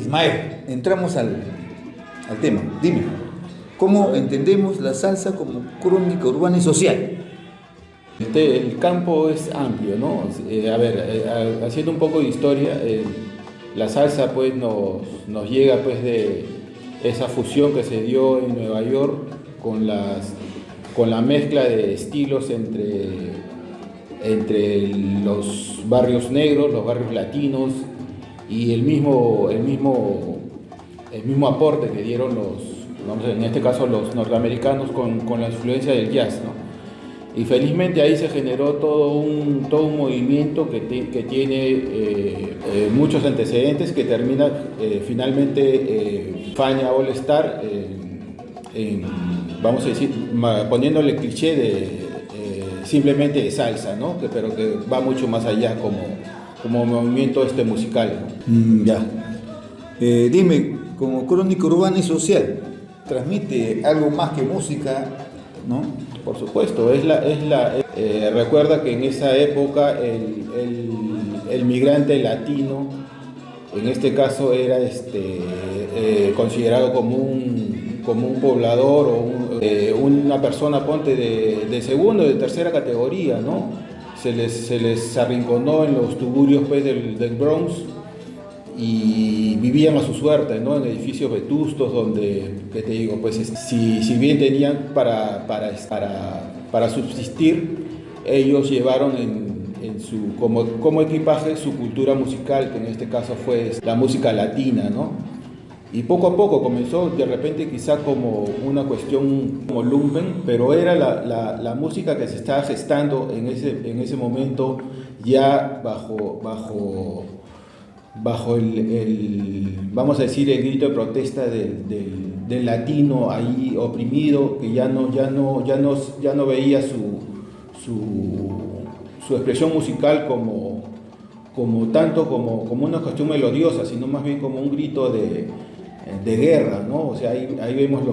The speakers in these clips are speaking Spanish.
Ismael, entramos al tema. Dime, ¿cómo entendemos la salsa como crónica urbana y social? El campo es amplio, ¿no? Haciendo un poco de historia, la salsa pues nos llega pues de esa fusión que se dio en Nueva York con la mezcla de estilos entre los barrios negros, los barrios latinos y el mismo aporte que dieron en este caso los norteamericanos con la influencia del jazz, ¿no? Y felizmente ahí se generó todo un movimiento que tiene muchos antecedentes, que termina finalmente Fania All Star, vamos a decir, poniéndole el cliché de simplemente de salsa, ¿no? Pero que va mucho más allá como movimiento musical, ¿no? Ya. Dime, como crónica urbana y social, ¿transmite algo más que música, no? Por supuesto, recuerda que en esa época el migrante latino, en este caso era considerado como un poblador o una persona, ponte, de segunda o de tercera categoría, ¿no? Se les arrinconó en los tugurios pues, del Bronx y vivían a su suerte, ¿no? En edificios vetustos donde, ¿qué te digo? Pues si bien tenían para subsistir, ellos llevaron como equipaje su cultura musical, que en este caso fue la música latina, ¿no? Y poco a poco comenzó de repente quizá como una cuestión como lumpen, pero era la música que se estaba gestando en ese momento ya bajo vamos a decir, el grito de protesta del latino ahí oprimido, que ya no veía su expresión musical como una cuestión melodiosa, sino más bien como un grito de guerra, ¿no? O sea, ahí vemos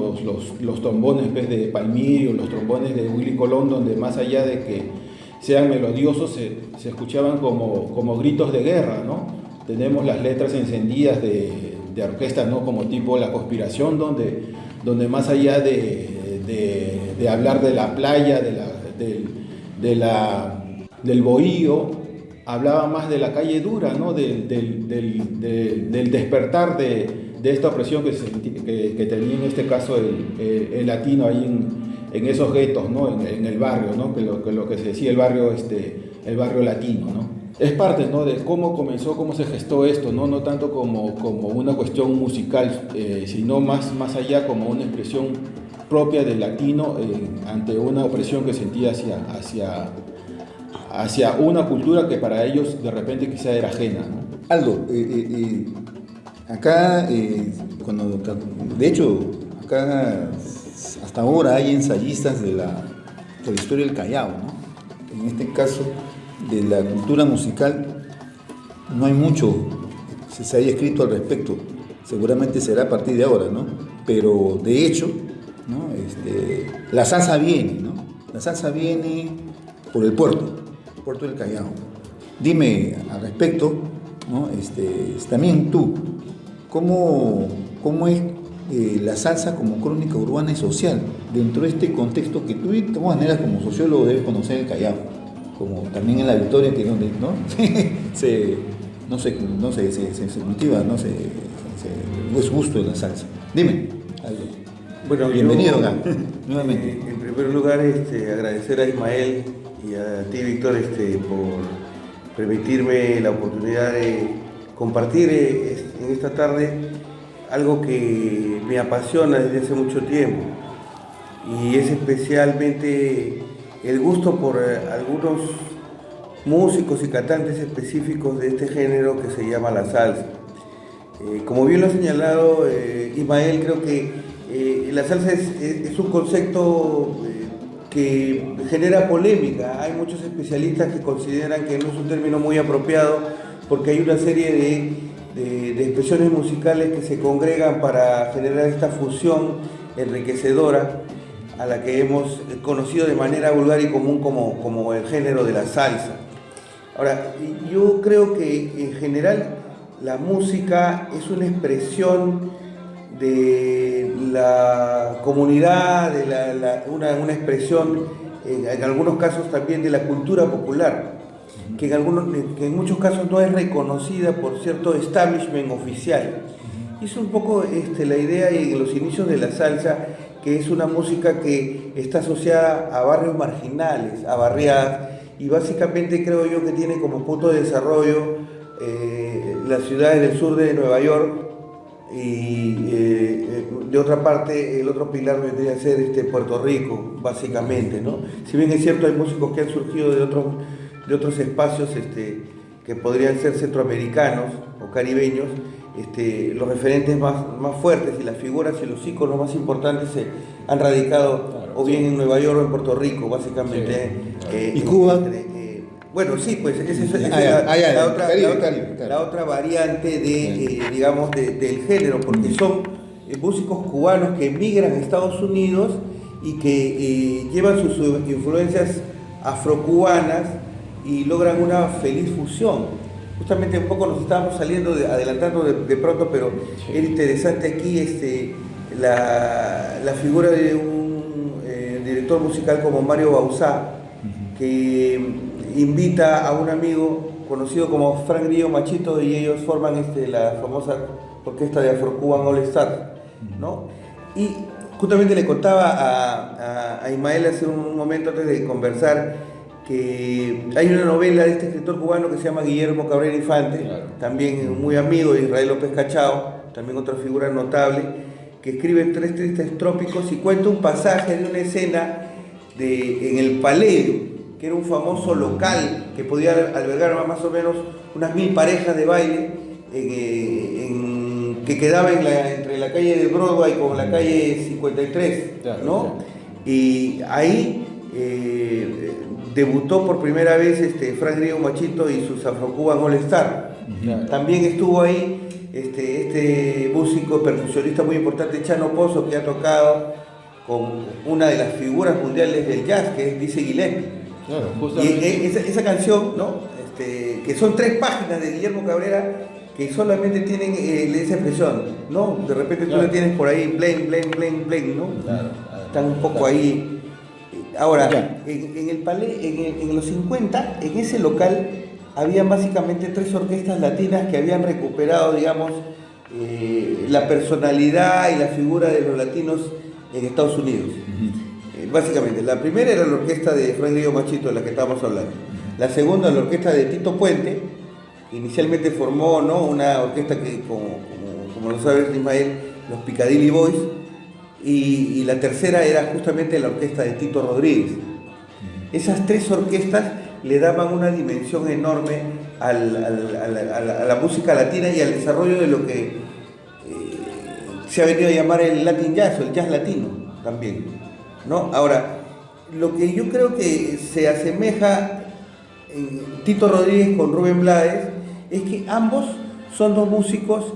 los trombones en vez de Palmiro, los trombones de Willy Colón, donde más allá de que sean melodiosos, se escuchaban como gritos de guerra, ¿no? Tenemos las letras encendidas de orquestas, ¿no? Como tipo La Conspiración, donde más allá de hablar de la playa, del bohío, hablaba más de la calle dura, ¿no? Del despertar de esta opresión que tenía en este caso el latino ahí en esos guetos, ¿no? En el barrio, ¿no? Que lo que se decía el barrio latino, ¿no? Es parte, ¿no? De cómo comenzó, cómo se gestó esto, ¿no? No tanto como una cuestión musical, sino más allá como una expresión propia del latino ante una opresión que sentía hacia una cultura que para ellos de repente quizá era ajena, ¿no? Aldo, acá, de hecho, acá hasta ahora hay ensayistas de la historia del Callao, ¿no? En este caso, de la cultura musical, no hay mucho que se haya escrito al respecto. Seguramente será a partir de ahora, ¿no? Pero de hecho, ¿no? La salsa viene, ¿no? La salsa viene por el puerto del Callao. Dime al respecto, ¿no? También tú, ¿cómo es la salsa como crónica urbana y social dentro de este contexto que tú de todas maneras como sociólogo debes conocer el Callao, como también en La Victoria, que es donde, ¿no? se cultiva, ¿no? Es gusto en la salsa. Dime, Aldo. Bueno, bienvenido acá, nuevamente. En primer lugar, agradecer a Ismael y a ti, Víctor, por permitirme la oportunidad de compartir en esta tarde algo que me apasiona desde hace mucho tiempo, y es especialmente el gusto por algunos músicos y cantantes específicos de este género que se llama la salsa. Como bien lo ha señalado Ismael, creo que la salsa es un concepto que genera polémica. Hay muchos especialistas que consideran que no es un término muy apropiado porque hay una serie de expresiones musicales que se congregan para generar esta fusión enriquecedora a la que hemos conocido de manera vulgar y común como el género de la salsa. Ahora, yo creo que en general la música es una expresión de la comunidad, de una expresión, en algunos casos también de la cultura popular, que en muchos casos no es reconocida por cierto establishment oficial. Y es un poco la idea en los inicios de la salsa, que es una música que está asociada a barrios marginales, a barriadas, y básicamente creo yo que tiene como punto de desarrollo las ciudades del sur de Nueva York, y de otra parte el otro pilar vendría a ser Puerto Rico, básicamente, ¿no? Si bien es cierto, hay músicos que han surgido de otros espacios que podrían ser centroamericanos o caribeños, los referentes más fuertes y las figuras y los íconos más importantes se han radicado o bien en Nueva York o en Puerto Rico, básicamente. ¿Y Cuba? Bueno, sí, pues esa es la otra variante digamos, del género, porque son músicos cubanos que emigran a Estados Unidos y que llevan sus influencias afrocubanas y logran una feliz fusión. Justamente un poco nos estábamos adelantando de pronto, pero era interesante aquí la figura de un director musical como Mario Bauzá, que invita a un amigo conocido como Frank Grillo Machito, y ellos forman la famosa orquesta de Afro-Cuban All Stars, ¿no? Y justamente le contaba a Ismael hace un momento antes de conversar que hay una novela de este escritor cubano que se llama Guillermo Cabrera Infante, claro, también muy amigo de Israel López Cachao, también otra figura notable, que escribe Tres Tristes Trópicos y cuenta un pasaje de una escena en el Paleio, que era un famoso local que podía albergar más o menos unas 1000 parejas de baile, que quedaba entre la calle de Broadway con la calle 53, ¿no? Y ahí debutó por primera vez Frank Grillo Machito y sus Afro-Cuban All Star. También estuvo ahí este músico percusionista muy importante, Chano Pozo, que ha tocado con una de las figuras mundiales del jazz, que es Dizzy Gillespie. Claro, y esa canción, ¿no? Que son 3 páginas de Guillermo Cabrera que solamente tienen esa expresión, ¿no? De repente tú la tienes por ahí, blen, blen, blen, blen, ¿no? Claro, están un poco ahí. Ahora, en los 50, en ese local, había básicamente 3 orquestas latinas que habían recuperado, digamos, la personalidad y la figura de los latinos en Estados Unidos. Básicamente, la primera era la orquesta de Frank Grillo Machito, de la que estábamos hablando. La segunda, la orquesta de Tito Puente, que inicialmente formó, ¿no?, una orquesta que, como lo sabes, Ismael, los Piccadilly Boys. Y la tercera era justamente la orquesta de Tito Rodríguez. Esas 3 orquestas le daban una dimensión enorme a la música latina y al desarrollo de lo que se ha venido a llamar el Latin Jazz, o el jazz latino también, ¿no? Ahora, lo que yo creo que se asemeja en Tito Rodríguez con Rubén Blades es que ambos son 2 músicos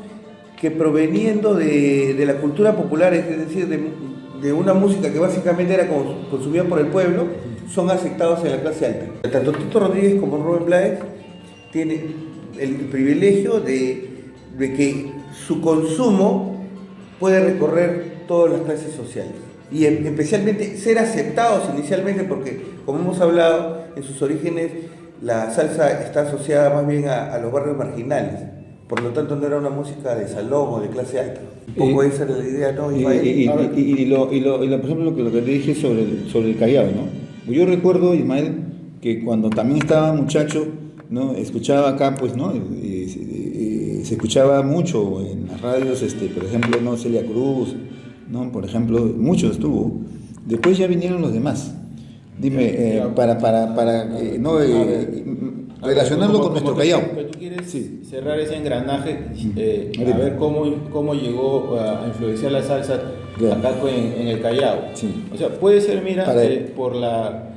que, proveniendo de la cultura popular, es decir, de una música que básicamente era consumida por el pueblo, son aceptados en la clase alta. Tanto Tito Rodríguez como Rubén Blades tienen el privilegio de que su consumo puede recorrer todas las clases sociales. Y especialmente ser aceptados inicialmente, porque, como hemos hablado, en sus orígenes la salsa está asociada más bien a los barrios marginales. Por lo tanto, no era una música de salón o de clase alta. Un poco esa era la idea, ¿no? Por ejemplo, lo que te dije sobre el Callao, ¿no? Yo recuerdo, Ismael, que cuando también estaba muchacho, ¿no?, escuchaba acá, pues, ¿no?, se escuchaba mucho en las radios, por ejemplo, ¿no?, Celia Cruz, ¿no?, por ejemplo, muchos estuvo. Después ya vinieron los demás. Dime, relacionarlo con nuestro Callao. Tú quieres cerrar ese engranaje, a ver cómo llegó a influenciar la salsa acá en el Callao. Sí. O sea, puede ser, mira, por la...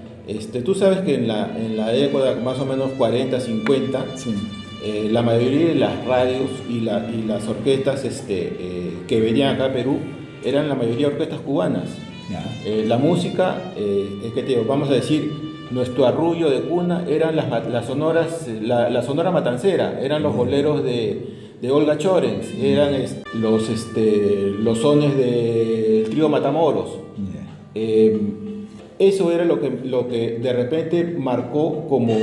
tú sabes que en la década más o menos 40, 50, sí, la mayoría de las radios y las orquestas que venían acá a Perú eran la mayoría orquestas cubanas. La música, que te digo, vamos a decir, nuestro arrullo de cuna eran las sonoras, la sonora matancera, eran los boleros de de Olga Chorens, eran los sones del trío Matamoros. Eso era lo que de repente marcó como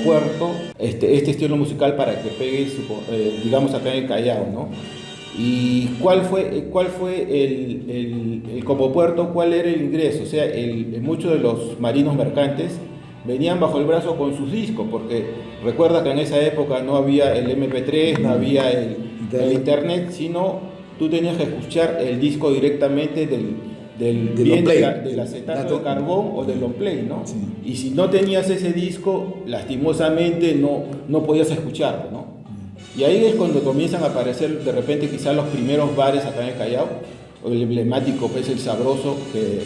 puerto este estilo musical para que pegue, digamos, acá en el Callao, ¿no? ¿Y cuál fue el como puerto? ¿Cuál era el ingreso? O sea, muchos de los marinos mercantes venían bajo el brazo con sus discos, porque recuerda que en esa época no había el MP3, no había el internet, sino tú tenías que escuchar el disco directamente del acetato de carbón o del long play, ¿no? Sí. Y si no tenías ese disco, lastimosamente no podías escucharlo, ¿no? Y ahí es cuando comienzan a aparecer de repente quizás los primeros bares acá en el Callao, el emblemático pues El Sabroso, que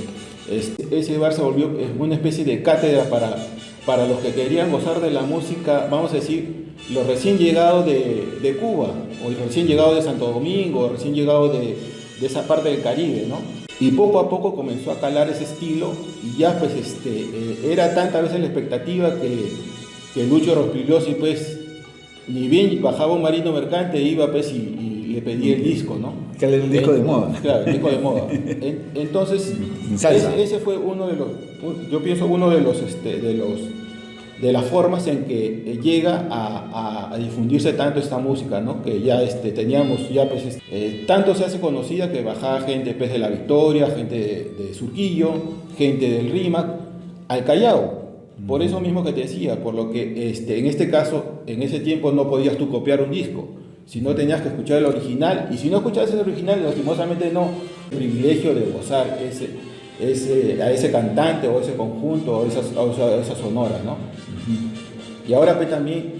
ese bar se volvió una especie de cátedra para los que querían gozar de la música, vamos a decir, los recién llegados de Cuba, o los recién llegados de Santo Domingo, o recién llegados de esa parte del Caribe, ¿no? Y poco a poco comenzó a calar ese estilo, y ya pues era tanta vez la expectativa que Lucho Rospigliosi pues ni bien bajaba un marino mercante, iba pues y le pedía el disco, ¿no? Que era el disco de moda. Claro, el disco de moda. Entonces, ese fue uno de los, yo pienso, uno de las formas en que llega a difundirse tanto esta música, ¿no? Que ya teníamos, ya pues, tanto se hace conocida que bajaba gente pues, de La Victoria, gente de Surquillo, gente del Rímac, al Callao. Por eso mismo que te decía, por lo que en este caso, en ese tiempo no podías tú copiar un disco, sino tenías que escuchar el original, y si no escuchabas el original, lastimosamente no, el privilegio de gozar a ese cantante o ese conjunto o esas sonoras, ¿no? Y ahora pues también,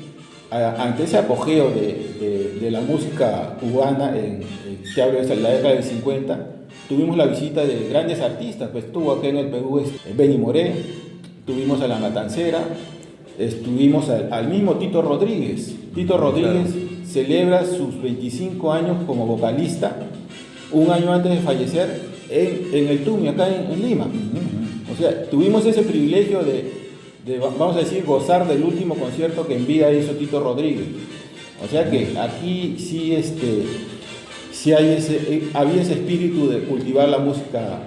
ante ese apogeo de la música cubana, que hablo de la década del 50, tuvimos la visita de grandes artistas, pues estuvo aquí en el Perú Benny Moré, tuvimos a La Matancera, estuvimos al mismo Tito Rodríguez. Tito Rodríguez celebra sus 25 años como vocalista un año antes de fallecer en el Tumi, acá en Lima. O sea, tuvimos ese privilegio de, vamos a decir, gozar del último concierto que en vida hizo Tito Rodríguez. O sea que aquí sí, sí había ese espíritu de cultivar la música,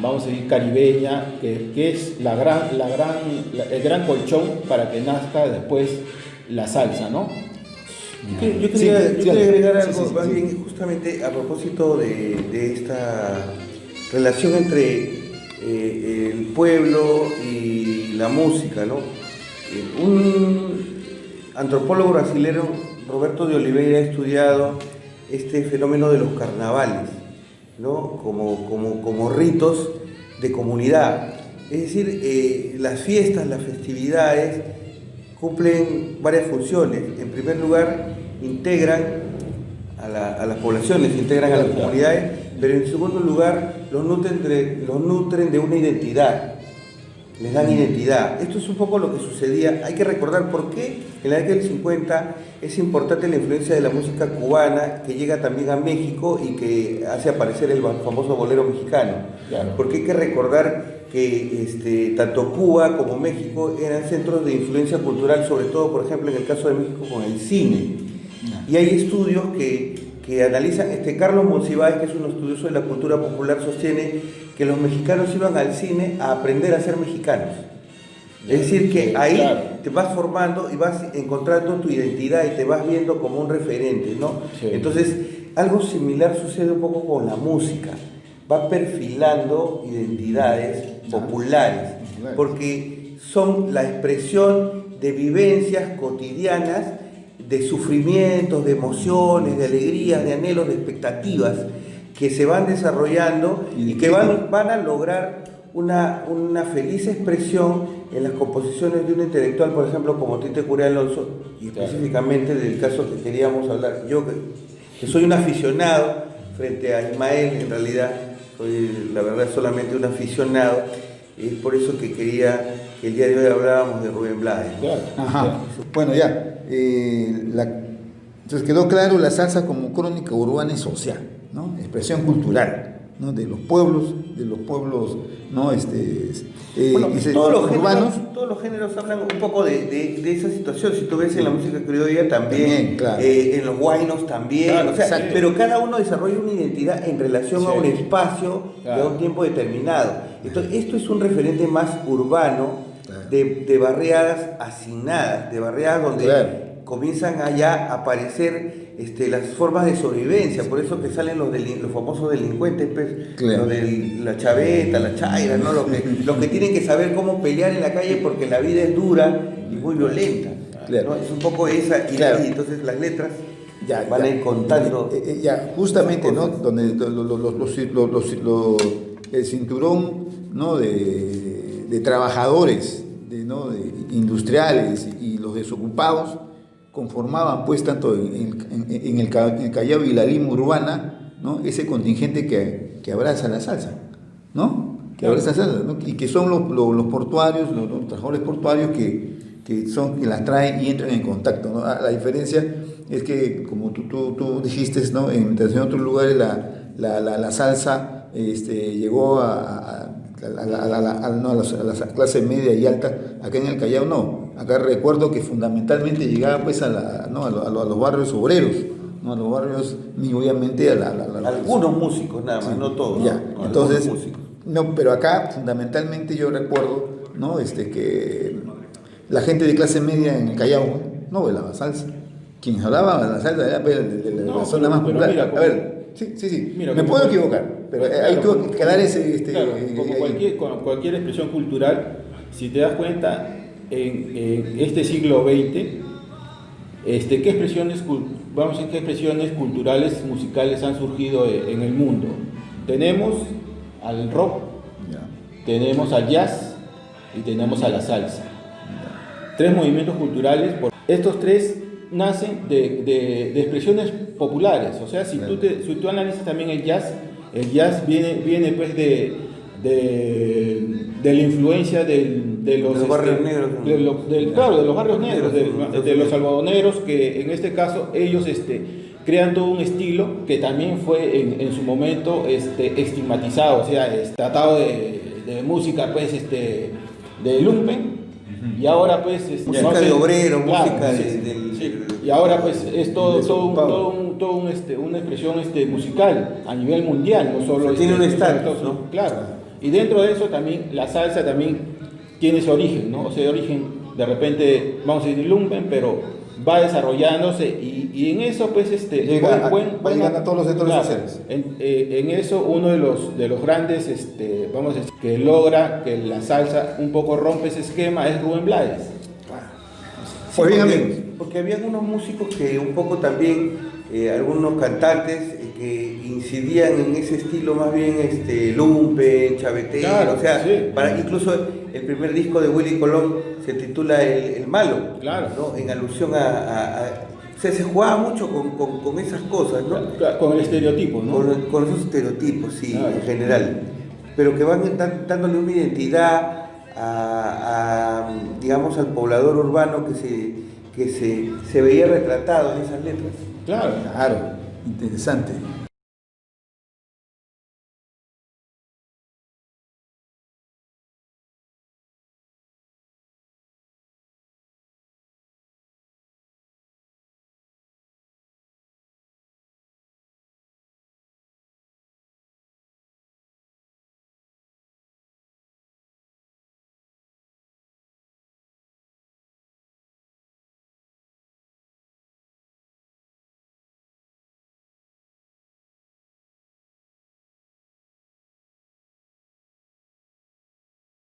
vamos a decir, caribeña, que es el gran colchón para que nazca después la salsa, ¿no? Yo quería agregar algo, más bien, justamente a propósito de esta relación entre el pueblo y la música, ¿no? Un antropólogo brasileño, Roberto de Oliveira, ha estudiado este fenómeno de los carnavales, ¿no? Como ritos de comunidad. Es decir, las fiestas, las festividades cumplen varias funciones. En primer lugar, integran a las poblaciones, integran a las comunidades, pero en segundo lugar, los nutren de una identidad, les dan identidad. Esto es un poco lo que sucedía. Hay que recordar por qué en la década del 50 es importante la influencia de la música cubana, que llega también a México y que hace aparecer el famoso bolero mexicano. Claro. Porque hay que recordar que tanto Cuba como México eran centros de influencia cultural, sobre todo, por ejemplo, en el caso de México con el cine. Y hay estudios que analizan, Carlos Monsiváis, que es un estudioso de la cultura popular, sostiene que los mexicanos iban al cine a aprender a ser mexicanos. Es decir, que ahí te vas formando y vas encontrando tu identidad y te vas viendo como un referente, ¿no? Sí. Entonces, algo similar sucede un poco con la música. Va perfilando identidades populares, porque son la expresión de vivencias cotidianas, de sufrimientos, de emociones, de alegrías, de anhelos, de expectativas que se van desarrollando y que van a lograr una feliz expresión en las composiciones de un intelectual, por ejemplo, como Tite Curea Alonso, y específicamente del caso que queríamos hablar. Yo, que soy un aficionado frente a Ismael, en realidad soy, la verdad, solamente un aficionado, y es por eso que quería que el día de hoy hablábamos de Rubén Blades. Claro. Ajá. Bueno, ya. Entonces quedó claro la salsa como crónica urbana y social, ¿no? Expresión cultural. ¿no? de los pueblos, ¿no? Bueno, urbanos. todos los géneros hablan un poco de esa situación. Si tú ves en la música criolla también, Claro. En los huaynos también, Claro, o sea, exacto. pero cada uno desarrolla una identidad en relación Sí. a un espacio y a Claro. un tiempo determinado. Entonces, esto es un referente más urbano, Claro. de barriadas asignadas, de barriadas donde Claro. comienzan allá a aparecer las formas de sobrevivencia, por eso que salen los famosos delincuentes, pues, Claro. los de la chaveta, la chaira, ¿no? Los que tienen que saber cómo pelear en la calle porque la vida es dura y muy violenta. Claro. ¿no? Es un poco esa, y Claro. entonces las letras Ya, van ya. a ir contando. Ya, justamente, ¿no? cosas. Donde el cinturón, ¿no? de trabajadores, ¿no? de industriales y los desocupados conformaban, pues, tanto en el Callao y la Lima urbana, ¿no? ese contingente que abraza la salsa, ¿no? Que abraza la salsa, ¿no? Y que son los portuarios, los trabajadores portuarios que las traen y entran en contacto, ¿no? La diferencia es que, como tú dijiste, ¿no? En otros lugares la salsa llegó a la clase media y alta. Acá en el Callao no. Acá recuerdo que fundamentalmente llegaba, pues, a los barrios obreros, ¿no? A los barrios, y obviamente Algunos músicos nada más, sí, no todos. ya. ¿no? Entonces, Algunos músicos. no, pero acá fundamentalmente yo recuerdo, ¿no? Que la gente de clase media en el Callao no bailaba salsa. Quien hablaba de la salsa era de la No, zona más pero popular. mira, A ver, sí. mira, Me como puedo cual- equivocar, pero Claro, ahí tuvo como- que quedar ese. Claro, como cualquier expresión cultural, si te das cuenta, en este siglo XX, ¿qué expresiones culturales, musicales han surgido en el mundo? Tenemos al rock, Ya. tenemos al jazz y tenemos a la salsa. Tres movimientos culturales. Estos tres nacen de expresiones populares. O sea, si tú analizas también el jazz viene pues de la influencia de los barrios negros. claro, de los barrios negros, de los algodoneros, que en este caso ellos crean todo un estilo que también fue en su momento estigmatizado, o sea, tratado de música, pues, de lumpen. Y ahora, pues, Música de obrero, claro, música sí, del. sí. Y ahora, pues, es todo desocupado. una expresión musical a nivel mundial, no solo O sea, tiene un no solo estatus, Estados Unidos, ¿no? claro. Y dentro de eso también la salsa también tiene ese origen, ¿no? O sea, origen, de repente, vamos a decir lumpen, pero va desarrollándose y en eso, pues, Va llegando a todos los sectores claro, sociales. en eso uno de los grandes, vamos a decir, que logra que la salsa un poco rompe ese esquema es Rubén Blades. Pues bien, porque, amigos. porque había algunos músicos que un poco también, algunos cantantes que incidían en ese estilo más bien lumpen, chavetero, Claro, o sea, sí. incluso el primer disco de Willy Colón se titula El Malo, Claro. ¿no? En alusión o sea, se jugaba mucho con esas cosas, ¿no? Con el estereotipo, ¿no? Con esos estereotipos, sí, Claro. en general, pero que van dándole una identidad digamos, al poblador urbano que se veía retratado en esas letras. Claro. Claro, interesante.